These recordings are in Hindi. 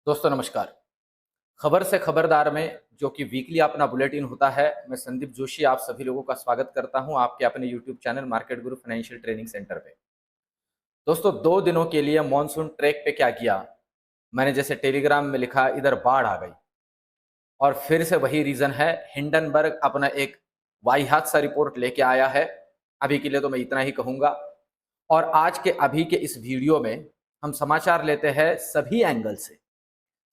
दोस्तों नमस्कार। खबर से खबरदार में जो कि वीकली अपना बुलेटिन होता है, मैं संदीप जोशी आप सभी लोगों का स्वागत करता हूं आपके अपने यूट्यूब चैनल मार्केट गुरु फाइनेंशियल ट्रेनिंग सेंटर पे। दोस्तों 2 दिनों के लिए मॉनसून ट्रैक पे क्या किया, मैंने जैसे टेलीग्राम में लिखा इधर बाढ़ आ गई और फिर से वही रीज़न है। हिंडनबर्ग अपना एक वाहियात सा रिपोर्ट लेके आया है। अभी के लिए तो मैं इतना ही कहूँगा और आज के अभी के इस वीडियो में हम समाचार लेते हैं सभी एंगल से।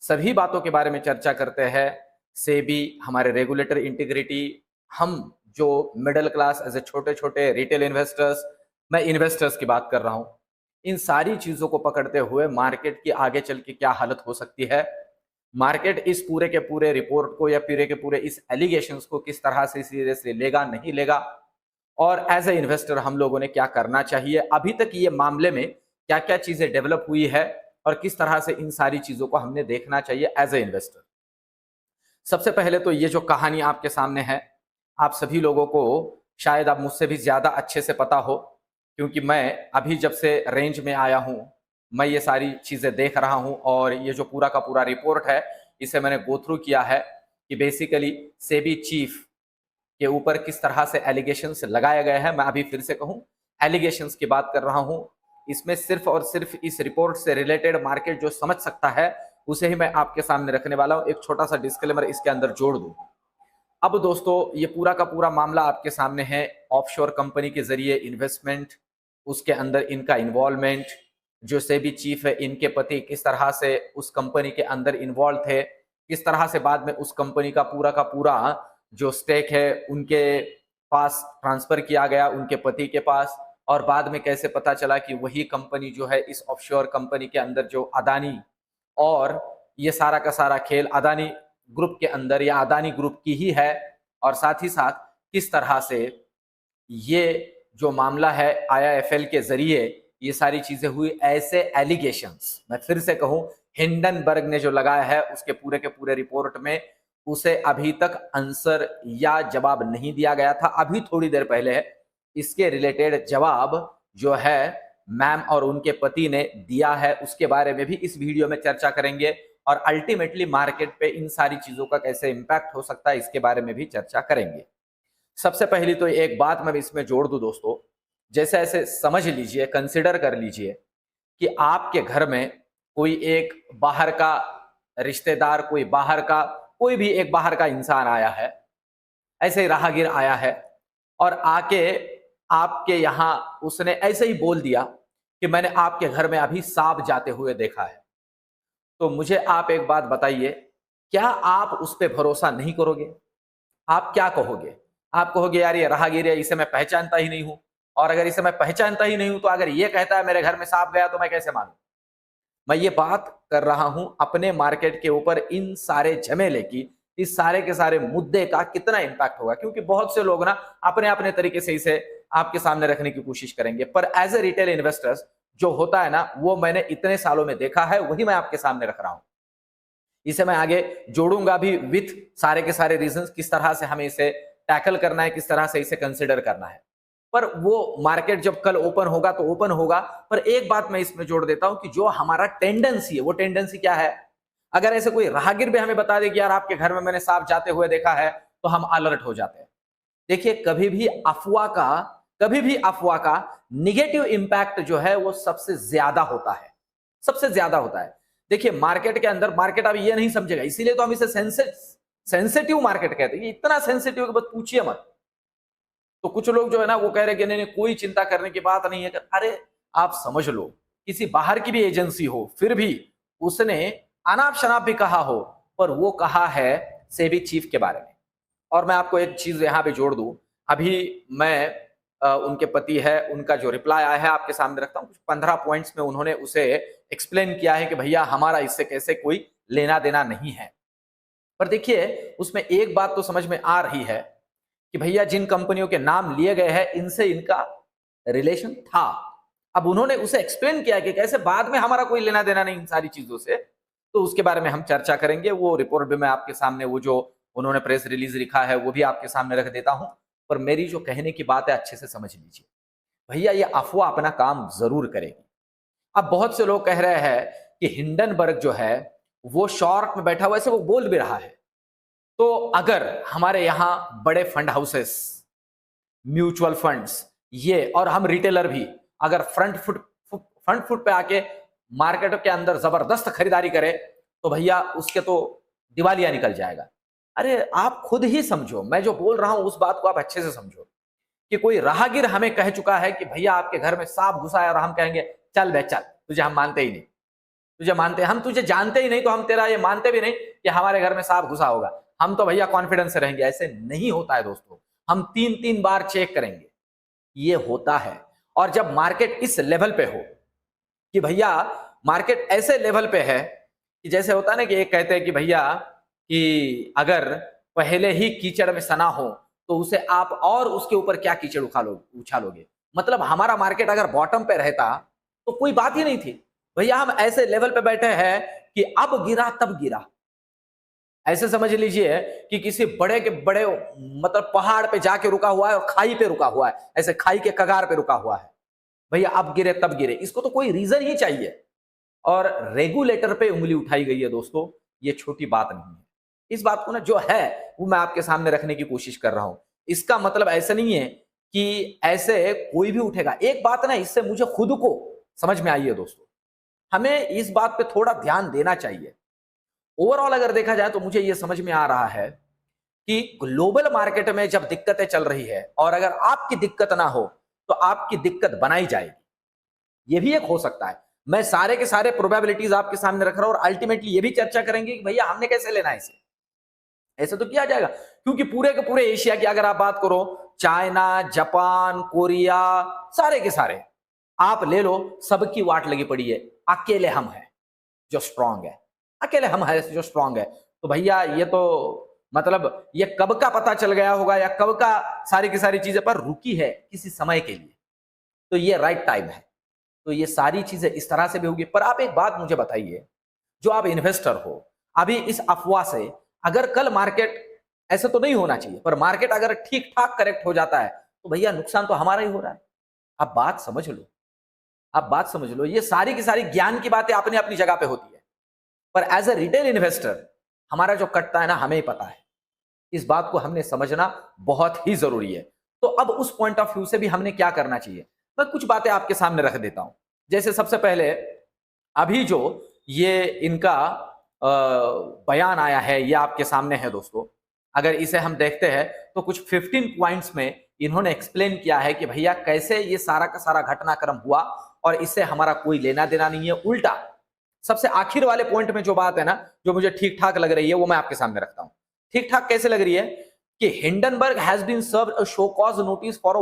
सभी बातों के बारे में चर्चा करते हैं। सेबी, हमारे रेगुलेटर इंटीग्रिटी, हम जो मिडिल क्लास एज ए छोटे-छोटे रिटेल इन्वेस्टर्स, मैं इन्वेस्टर्स की बात कर रहा हूँ। इन सारी चीज़ों को पकड़ते हुए मार्केट की आगे चल के क्या हालत हो सकती है, मार्केट इस पूरे के पूरे रिपोर्ट को या पूरे के पूरे इस एलिगेशंस को किस तरह से सीरियसली लेगा, नहीं लेगा और एज ए इन्वेस्टर हम लोगों ने क्या करना चाहिए, अभी तक ये मामले में क्या-क्या चीज़ें डेवलप हुई है और किस तरह से इन सारी चीज़ों को हमने देखना चाहिए एज ए इन्वेस्टर। सबसे पहले तो ये जो कहानी आपके सामने है, आप सभी लोगों को शायद अब मुझसे भी ज़्यादा अच्छे से पता हो, क्योंकि मैं अभी जब से रेंज में आया हूँ, मैं ये सारी चीज़ें देख रहा हूँ और ये जो पूरा का पूरा रिपोर्ट है, इसे मैंने गो थ्रू किया है कि बेसिकली सेबी चीफ के ऊपर किस तरह से एलिगेशंस लगाए गए हैं। मैं अभी फिर से कहूँ, एलिगेशंस की बात कर रहा हूँ। इसमें सिर्फ और सिर्फ इस रिपोर्ट से रिलेटेड मार्केट जो समझ सकता है, उसे ही मैं आपके सामने रखने वाला हूँ। एक छोटा सा डिस्क्लेमर इसके अंदर जोड़ दूँ। अब दोस्तों ये पूरा का पूरा मामला आपके सामने है। ऑफशोर कंपनी के ज़रिए इन्वेस्टमेंट, उसके अंदर इनका इन्वॉल्वमेंट, जो सेबी चीफ है इनके पति किस तरह से उस कंपनी के अंदर इन्वॉल्व थे, किस तरह से बाद में उस कंपनी का पूरा जो स्टेक है उनके पास ट्रांसफ़र किया गया, उनके पति के पास, और बाद में कैसे पता चला कि वही कंपनी जो है इस ऑफशोर कंपनी के अंदर जो अदानी, और ये सारा का सारा खेल अदानी ग्रुप के अंदर या अदानी ग्रुप की ही है। और साथ ही साथ किस तरह से ये जो मामला है आईआईएफएल के ज़रिए ये सारी चीज़ें हुई, ऐसे एलिगेशंस मैं फिर से कहूँ हिंडनबर्ग ने जो लगाया है उसके पूरे के पूरे रिपोर्ट में उसे अभी तक आंसर या जवाब नहीं दिया गया था। अभी थोड़ी देर पहले इसके रिलेटेड जवाब जो है मैम और उनके पति ने दिया है, उसके बारे में भी इस वीडियो में चर्चा करेंगे और अल्टीमेटली मार्केट पे इन सारी चीज़ों का कैसे इम्पैक्ट हो सकता है इसके बारे में भी चर्चा करेंगे। सबसे पहली तो एक बात मैं इसमें जोड़ दूं दोस्तों, जैसे ऐसे समझ लीजिए, कंसिडर कर लीजिए कि आपके घर में कोई एक बाहर का रिश्तेदार, कोई भी एक बाहर का इंसान आया है, ऐसे ही राहगीर आया है और आके आपके यहाँ उसने ऐसे ही बोल दिया कि मैंने आपके घर में अभी सांप जाते हुए देखा है। तो मुझे आप एक बात बताइए, क्या आप उस पे भरोसा नहीं करोगे? आप क्या कहोगे? आप कहोगे यार ये राहगीर है, इसे मैं पहचानता ही नहीं हूँ, और अगर इसे मैं पहचानता ही नहीं हूँ तो अगर ये कहता है मेरे घर में सांप गया तो मैं कैसे मानूँ? मैं ये बात कर रहा हूं अपने मार्केट के ऊपर इन सारे झमेले की, इस सारे के सारे मुद्दे का कितना इंपैक्ट होगा, क्योंकि बहुत से लोग ना अपने अपने तरीके से इसे आपके सामने रखने की कोशिश करेंगे, पर एज ए रिटेल इन्वेस्टर्स जो होता है ना, वो मैंने इतने सालों में देखा है, वही मैं आपके सामने रख रहा हूं। इसे मैं आगे जोड़ूंगा भी विथ सारे के सारे रीजंस, किस तरह से हमें इसे टैकल करना है, किस तरह से इसे कंसिडर करना है। पर वो मार्केट जब कल ओपन होगा तो ओपन होगा। पर एक बात मैं इसमें जोड़ देता हूं कि जो हमारा टेंडेंसी है, वो टेंडेंसी क्या है? अगर ऐसे कोई राहगीर भी हमें बता दे कि यार आपके घर में मैंने सांप जाते हुए देखा है, तो हम अलर्ट हो जाते हैं। देखिए, कभी भी अफवाह का निगेटिव इंपैक्ट जो है वो सबसे ज्यादा होता है, सबसे ज्यादा होता है। देखिए, मार्केट के अंदर मार्केट अब ये नहीं समझेगा, इसीलिए तो हम इसे सेंसिटिव मार्केट कहते हैं। ये इतना सेंसिटिव कि बस पूछिए मत। तो कुछ लोग जो है ना वो कह रहे हैं कि नहीं नहीं कोई चिंता करने की बात नहीं है। अरे आप समझ लो, किसी बाहर की भी एजेंसी हो, फिर भी उसने अनाप शनाप भी कहा हो, पर वो कहा है सेबी चीफ के बारे में। और मैं आपको एक चीज यहां पे जोड़ दूं, अभी मैं उनके पति है, उनका जो रिप्लाई आया है आपके सामने रखता हूं। कुछ 15 पॉइंट्स में उन्होंने उसे एक्सप्लेन किया है कि भैया हमारा इससे कैसे कोई लेना देना नहीं है। पर देखिए, उसमें एक बात तो समझ में आ रही है कि भैया जिन कंपनियों के नाम लिए गए हैं इनसे इनका रिलेशन था। अब उन्होंने उसे एक्सप्लेन किया कि कैसे बाद में हमारा कोई लेना देना नहीं इन सारी चीजों से। तो उसके बारे में हम चर्चा करेंगे। वो रिपोर्ट भी मैं आपके सामने, वो जो उन्होंने प्रेस रिलीज लिखा है वो भी आपके सामने रख देता हूं। पर मेरी जो कहने की बात है अच्छे से समझ लीजिए। भैया ये अफवाह अपना काम जरूर करेगी। अब बहुत से लोग कह रहे हैं कि हिंडनबर्ग जो है वो शॉर्ट में बैठा हुआ, ऐसे वो बोल भी रहा है। तो अगर हमारे यहाँ बड़े फंड हाउसेस, म्यूचुअल फंड्स, ये और हम रिटेलर भी अगर फ्रंट फुट पे आके मार्केट के अंदर जबरदस्त खरीदारी करे तो भैया उसके तो दिवालिया निकल जाएगा। अरे आप खुद ही समझो, मैं जो बोल रहा हूं उस बात को आप अच्छे से समझो कि कोई राहगीर हमें कह चुका है कि भैया आपके घर में सांप घुसा है, और हम कहेंगे चल बे चल, तुझे हम मानते ही नहीं, तुझे मानते, हम तुझे जानते ही नहीं तो हम तेरा ये मानते भी नहीं कि हमारे घर में सांप घुसा होगा, हम तो भैया कॉन्फिडेंस से रहेंगे। ऐसे नहीं होता है दोस्तों, हम 3-3 बार चेक करेंगे, ये होता है। और जब मार्केट इस लेवल पे हो कि भैया मार्केट ऐसे लेवल पे है कि जैसे होता है ना कि एक कहते हैं कि भैया कि अगर पहले ही कीचड़ में सना हो तो उसे आप और उसके ऊपर क्या कीचड़ उछालोगे। मतलब हमारा मार्केट अगर बॉटम पे रहता तो कोई बात ही नहीं थी भैया, हम ऐसे लेवल पे बैठे हैं कि अब गिरा तब गिरा। ऐसे समझ लीजिए कि किसी बड़े के बड़े मतलब पहाड़ पे जाके रुका हुआ है और खाई पे रुका हुआ है, ऐसे खाई के कगार पे रुका हुआ है, भैया अब गिरे तब गिरे, इसको तो कोई रीजन ही चाहिए। और रेगुलेटर पे उंगली उठाई गई है दोस्तों, ये छोटी बात नहीं है। इस बात को ना जो है वो मैं आपके सामने रखने की कोशिश कर रहा हूं। इसका मतलब ऐसा नहीं है कि ऐसे कोई भी उठेगा। एक बात ना इससे मुझे खुद को समझ में आई है दोस्तों, हमें इस बात पे थोड़ा ध्यान देना चाहिए। ओवरऑल अगर देखा जाए तो मुझे यह समझ में आ रहा है कि ग्लोबल मार्केट में जब दिक्कतें चल रही है और अगर आपकी दिक्कत ना हो तो आपकी दिक्कत बनाई जाएगी, यह भी एक हो सकता है। मैं सारे के सारे प्रोबेबिलिटीज आपके सामने रख रहा हूं और अल्टीमेटली ये भी चर्चा करेंगे कि भैया हमने कैसे लेना है इसे। ऐसे तो किया जाएगा क्योंकि पूरे के पूरे एशिया की अगर आप बात करो, चाइना, जापान, कोरिया, सारे के सारे आप ले लो, सबकी वाट लगी पड़ी है। अकेले हम हैं जो स्ट्रांग है, अकेले हम हैं जो स्ट्रांग है। तो भैया ये तो मतलब ये कब का पता चल गया होगा या कब का सारी की सारी चीजें पर रुकी है किसी समय के लिए, तो ये राइट टाइम है। तो ये सारी चीजें इस तरह से भी होगी। पर आप एक बात मुझे बताइए, जो आप इन्वेस्टर हो, अभी इस अफवाह से अगर कल मार्केट, ऐसे तो नहीं होना चाहिए, पर मार्केट अगर ठीक ठाक करेक्ट हो जाता है तो भैया नुकसान तो हमारा ही हो रहा है। आप बात समझ लो, आप बात समझ लो, ये सारी की सारी ज्ञान की बातें अपनी अपनी जगह पे होती है, पर एज ए रिटेल इन्वेस्टर हमारा जो कटता है ना, हमें ही पता है। इस बात को हमने समझना बहुत ही जरूरी है। तो अब उस पॉइंट ऑफ व्यू से भी हमने क्या करना चाहिए, मैं कुछ बातें आपके सामने रख देता हूं। जैसे सबसे पहले अभी जो ये इनका बयान आया है, ये आपके सामने है दोस्तों। अगर इसे हम देखते हैं तो कुछ 15 पॉइंट्स में इन्होंने एक्सप्लेन किया है कि भैया कैसे ये सारा का सारा घटनाक्रम हुआ और इससे हमारा कोई लेना देना नहीं है। उल्टा सबसे आखिर वाले पॉइंट में जो बात है ना, जो मुझे ठीक ठाक लग रही है, वो मैं आपके सामने रखता हूं। ठीक ठाक कैसे लग रही है कि Hindenburg has been served a show cause notice for a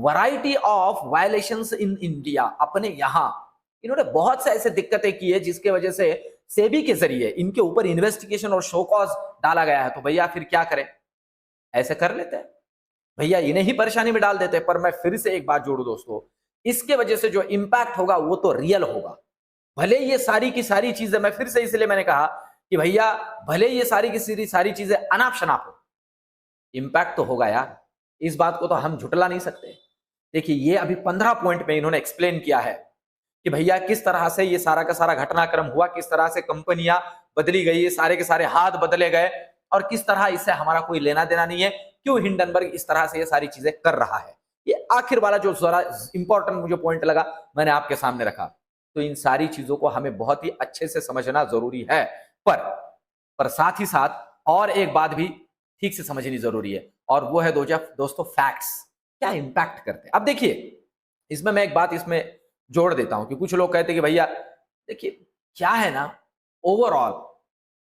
variety of violations in India. अपने यहां इन्होंने बहुत से ऐसे दिक्कतें की है जिसके वजह से सेबी के जरिए इनके ऊपर इन्वेस्टिगेशन और शो कॉज डाला गया है। तो भैया फिर क्या करें, ऐसे कर लेते हैं भैया, इन्हें ही परेशानी में डाल देते हैं। पर मैं फिर से एक बात जोड़ू दोस्तों, इसके वजह से जो इंपैक्ट होगा वो तो रियल होगा। भले ये सारी की सारी चीजें, मैं फिर से इसलिए मैंने कहा कि भैया भले ये सारी की सारी चीजें अनाप शनाप हो, इंपैक्ट तो होगा यार, इस बात को तो हम झुटला नहीं सकते। देखिए ये अभी 15 पॉइंट में इन्होंने एक्सप्लेन किया है कि भैया किस तरह से ये सारा का सारा घटनाक्रम हुआ, किस तरह से कंपनियां बदली गई, सारे के सारे हाथ बदले गए और किस तरह इससे हमारा कोई लेना देना नहीं है, क्यों हिंडनबर्ग इस तरह से ये सारी चीजें कर रहा है। ये आखिर वाला जो जरा इंपॉर्टेंट मुझे पॉइंट लगा मैंने आपके सामने रखा। तो इन सारी चीजों को हमें बहुत ही अच्छे से समझना जरूरी है, पर साथ ही साथ और एक बात भी ठीक से समझनी जरूरी है, और वो है दोस्तों फैक्ट्स क्या इंपैक्ट करते हैं। अब देखिए इसमें मैं एक बात इसमें जोड़ देता हूं कि कुछ लोग कहते हैं कि भैया देखिए क्या है ना, ओवरऑल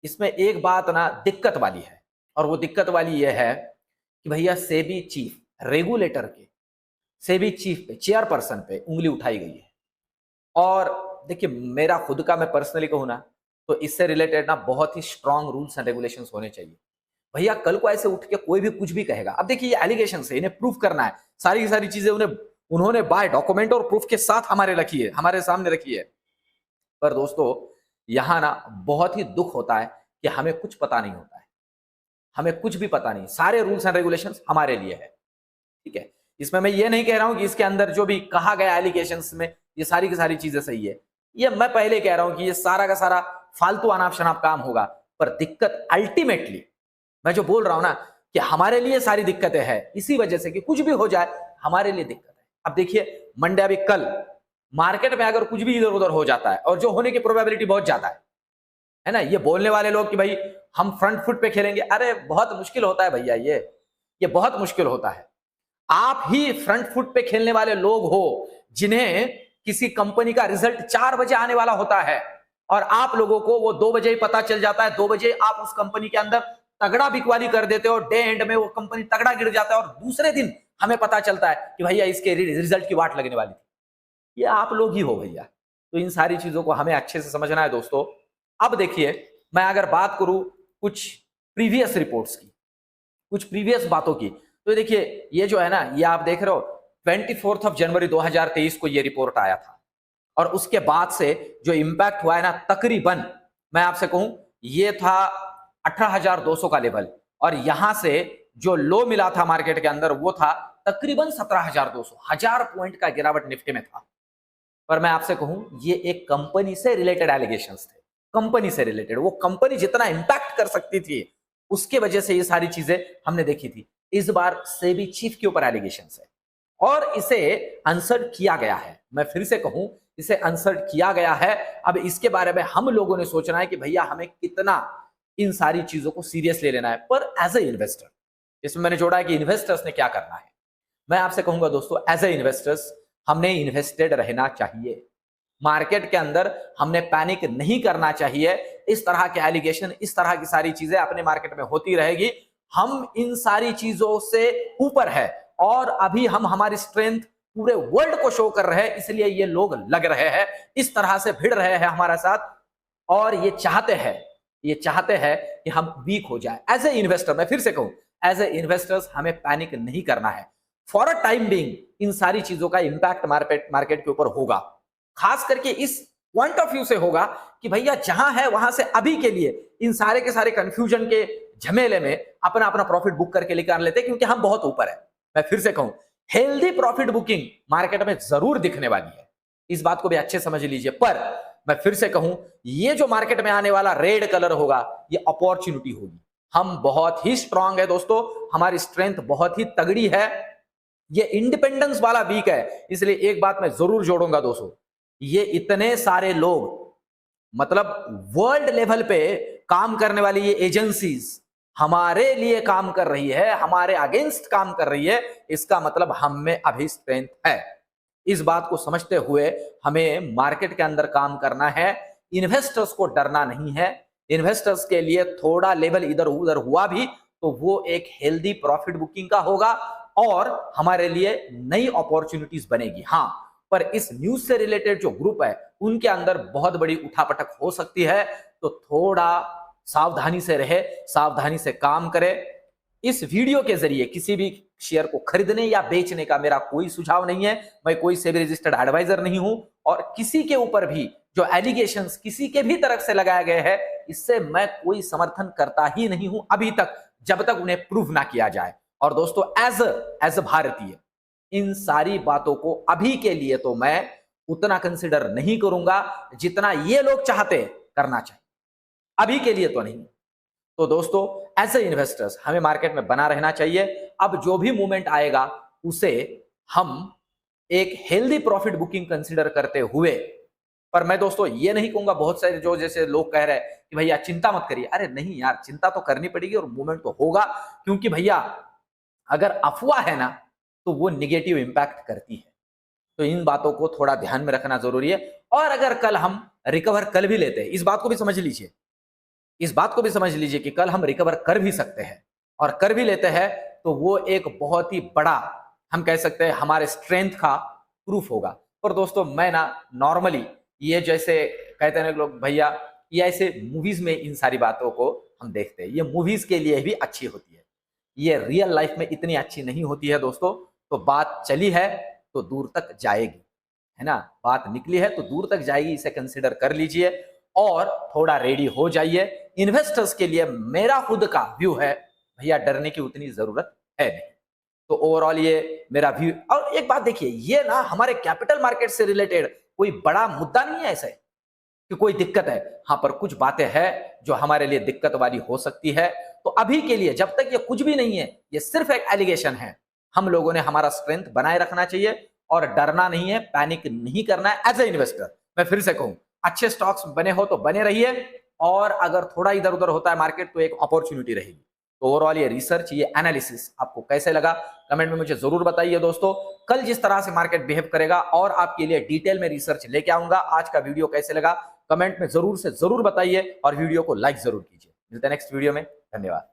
इसमें एक बात ना दिक्कत वाली है, और वो दिक्कत वाली ये है कि भैया सेबी चीफ, रेगुलेटर के सेबी चीफ पे, चेयरपर्सन पे उंगली उठाई गई है। और देखिए मेरा खुद का मैं पर्सनली कहूं ना, तो इससे रिलेटेड ना बहुत ही स्ट्रांग रूल्स एंड रेगुलेशंस होने चाहिए। भैया कल को ऐसे उठ के कोई भी कुछ भी कहेगा। अब देखिए ये एलिगेशन है, इन्हें प्रूफ करना है, सारी की सारी चीजें उन्होंने बाय डॉक्यूमेंट और प्रूफ के साथ हमारे सामने रखी है। पर दोस्तों यहां ना बहुत ही दुख होता है कि हमें कुछ पता नहीं होता है, हमें कुछ भी पता नहीं, सारे रूल्स एंड रेगुलेशंस हमारे लिए है, ठीक है। इसमें मैं ये नहीं कह रहा हूं कि इसके अंदर जो भी कहा गया एलिगेशंस में ये सारी की सारी चीजें सही है, ये मैं पहले कह रहा हूं कि ये सारा का सारा फालतू अनाप शनाप काम होगा, पर दिक्कत अल्टीमेटली मैं जो बोल रहा हूं ना कि हमारे लिए सारी दिक्कतें हैं इसी वजह से कि कुछ भी हो जाए हमारे लिए दिक्कत है। अब देखिए मंडे अभी कल मार्केट में अगर कुछ भी इधर उधर हो जाता है और जो होने की प्रोबेबिलिटी बहुत ज्यादा है ना, ये बोलने वाले लोग कि भाई हम फ्रंट फुट पे खेलेंगे, अरे बहुत मुश्किल होता है भैया, ये बहुत मुश्किल होता है। आप ही फ्रंट फुट पे खेलने वाले लोग हो जिन्हें किसी कंपनी का रिजल्ट 4 बजे आने वाला होता है और आप लोगों को वो 2 बजे ही पता चल जाता है। 2 बजे आप उस कंपनी के अंदर तगड़ा बिकवाली कर देते हो, डे एंड में वो कंपनी तगड़ा गिर जाता है और दूसरे दिन हमें पता चलता है कि भैया इसके रिजल्ट की वाट लगने वाली थी। ये आप लोग ही हो भैया। तो इन सारी चीजों को हमें अच्छे से समझना है दोस्तों। अब देखिए मैं अगर बात करूं कुछ प्रीवियस रिपोर्ट्स की, कुछ प्रीवियस बातों की, तो देखिए ये जो है ना, ये आप देख रहे हो 24 जनवरी 2023 को ये रिपोर्ट आया था और उसके बाद से जो इंपैक्ट हुआ है ना, तकरीबन मैं आपसे कहूं ये था 18,200 का लेवल और यहां से जो लो मिला था मार्केट के अंदर वो था तकरीबन 17,200, 1000 पॉइंट का गिरावट निफ्टी में था। पर मैं आपसे कहूं ये एक कंपनी से रिलेटेड एलिगेशंस थे, कंपनी से रिलेटेड, वो कंपनी जितना इंपैक्ट कर सकती थी उसके वजह से ये सारी चीजें हमने देखी थी। इस बार सेबी चीफ के ऊपर एलिगेशंस है और इसे आंसर किया गया है। मैं फिर से कहूं इसे आंसर किया गया है। अब इसके बारे में हम लोगों ने सोचना है कि भैया हमें कितना इन सारी चीजों को सीरियस ले लेना है। पर एज ए इन्वेस्टर, इसमें मैंने जोड़ा है कि इन्वेस्टर्स ने क्या करना है। मैं आपसे कहूंगा दोस्तों, एज ए इन्वेस्टर्स हमने इन्वेस्टेड रहना चाहिए। मार्केट के अंदर हमने पैनिक नहीं करना चाहिए। इस तरह के एलिगेशन, इस तरह की सारी चीजें अपने मार्केट में होती रहेगी। हम इन सारी चीजों से ऊपर है और अभी हम हमारी स्ट्रेंथ पूरे वर्ल्ड को शो कर रहे हैं, इसलिए ये लोग लग रहे हैं, इस तरह से भिड़ रहे हैं हमारे साथ और ये चाहते हैं कि हम वीक हो जाए। एज ए इन्वेस्टर, मैं फिर से कहूं, एज ए इन्वेस्टर्स हमें पैनिक नहीं करना है। For a time being in सारी चीजों का इंपैक्ट मार्केट के ऊपर होगा, खास करके इस पॉइंट ऑफ व्यू से होगा कि भैया जहां है वहां से अभी के लिए इन सारे के सारे कंफ्यूजन के झमेले में अपना अपना प्रॉफिट बुक करके निकाल लेते हैं, क्योंकि हम बहुत ऊपर है। मैं फिर से कहूं, हेल्दी प्रॉफिट बुकिंग मार्केट में जरूर दिखने वाली है, इस बात को भी अच्छे समझ लीजिए। पर मैं फिर से कहूं, ये जो मार्केट में आने वाला रेड कलर होगा ये अपॉर्चुनिटी होगी। हम बहुत ही स्ट्रांग है दोस्तों, हमारी स्ट्रेंथ बहुत ही तगड़ी है। ये इंडिपेंडेंस वाला वीक है, इसलिए एक बात मैं जरूर जोड़ूंगा दोस्तों, ये इतने सारे लोग, मतलब वर्ल्ड लेवल पे काम करने वाली ये एजेंसीज हमारे लिए काम कर रही है, हमारे अगेंस्ट काम कर रही है, इसका मतलब हम में अभी स्ट्रेंथ है। इस बात को समझते हुए हमें मार्केट के अंदर काम करना है। इन्वेस्टर्स को डरना नहीं है। इन्वेस्टर्स के लिए थोड़ा लेवल इधर उधर हुआ भी तो वो एक हेल्दी प्रॉफिट बुकिंग का होगा और हमारे लिए नई अपॉर्चुनिटीज बनेगी। हाँ, पर इस न्यूज से रिलेटेड जो ग्रुप है उनके अंदर बहुत बड़ी उठापटक हो सकती है, तो थोड़ा सावधानी से रहे, सावधानी से काम करे। इस वीडियो के जरिए किसी भी शेयर को खरीदने या बेचने का मेरा कोई सुझाव नहीं है। मैं कोई सेबी रजिस्टर्ड एडवाइजर नहीं हूं और किसी के ऊपर भी जो एलिगेशंस किसी के भी तरफ से लगाए गए हैं इससे मैं कोई समर्थन करता ही नहीं हूं अभी तक, जब तक उन्हें प्रूव ना किया जाए। और दोस्तों एज भारतीय इन सारी बातों को अभी के लिए तो मैं उतना कंसिडर नहीं करूंगा जितना ये लोग चाहते करना चाहिए, अभी के लिए तो नहीं। तो दोस्तों एज ए इन्वेस्टर्स हमें मार्केट में बना रहना चाहिए। अब जो भी मूवमेंट आएगा उसे हम एक हेल्दी प्रॉफिट बुकिंग कंसीडर करते हुए, पर मैं दोस्तों ये नहीं कहूंगा, बहुत सारे जो जैसे लोग कह रहे हैं कि भैया चिंता मत करिए, अरे नहीं यार, चिंता तो करनी पड़ेगी और मूवमेंट तो होगा, क्योंकि भैया अगर अफवाह है ना तो वो निगेटिव इंपैक्ट करती है। तो इन बातों को थोड़ा ध्यान में रखना जरूरी है। और अगर कल हम रिकवर कर भी लेते हैं, इस बात को भी समझ लीजिए, इस बात को भी समझ लीजिए कि कल हम रिकवर कर भी सकते हैं और कर भी लेते हैं तो वो एक बहुत ही बड़ा, हम कह सकते हैं, हमारे स्ट्रेंथ का प्रूफ होगा। पर दोस्तों मैं ना नॉर्मली ये जैसे कहते हैं लोग भैया, ये ऐसे मूवीज में इन सारी बातों को हम देखते हैं, ये मूवीज के लिए भी अच्छी होती है, ये रियल लाइफ में इतनी अच्छी नहीं होती है दोस्तों। तो बात चली है तो दूर तक जाएगी, है ना, बात निकली है तो दूर तक जाएगी, इसे कंसिडर कर लीजिए और थोड़ा रेडी हो जाइए। इन्वेस्टर्स के लिए मेरा खुद का व्यू है, भैया डरने की उतनी जरूरत है नहीं। तो ओवरऑल ये मेरा व्यू। और एक बात देखिए, ये ना हमारे कैपिटल मार्केट से रिलेटेड कोई बड़ा मुद्दा नहीं है ऐसे, कि कोई दिक्कत है। हाँ, पर कुछ बातें हैं जो हमारे लिए दिक्कत वाली हो सकती है। तो अभी के लिए जब तक ये कुछ भी नहीं है, ये सिर्फ एक एलिगेशन है, हम लोगों ने हमारा स्ट्रेंथ बनाए रखना चाहिए और डरना नहीं है, पैनिक नहीं करना है एज ए इन्वेस्टर। मैं फिर से कहूँ, अच्छे स्टॉक्स बने हो तो बने रहिए, और अगर थोड़ा इधर-उधर होता है मार्केट तो एक अपॉर्च्युनिटी रहेगी। तो ओवरऑल ये रिसर्च, ये एनालिसिस आपको कैसे लगा? कमेंट में मुझे ज़रूर बताइए दोस्तों। कल जिस तरह से मार्केट बिहेव करेगा और आपके लिए डिटेल में रिसर्च लेके आऊँगा। आज का वीडियो कैसे लगा? कमेंट में ज़रूर से ज़रूर बताइए और वीडियो को लाइक ज़रूर कीजिए। मिलते हैं नेक्स्ट वीडियो में। धन्यवाद।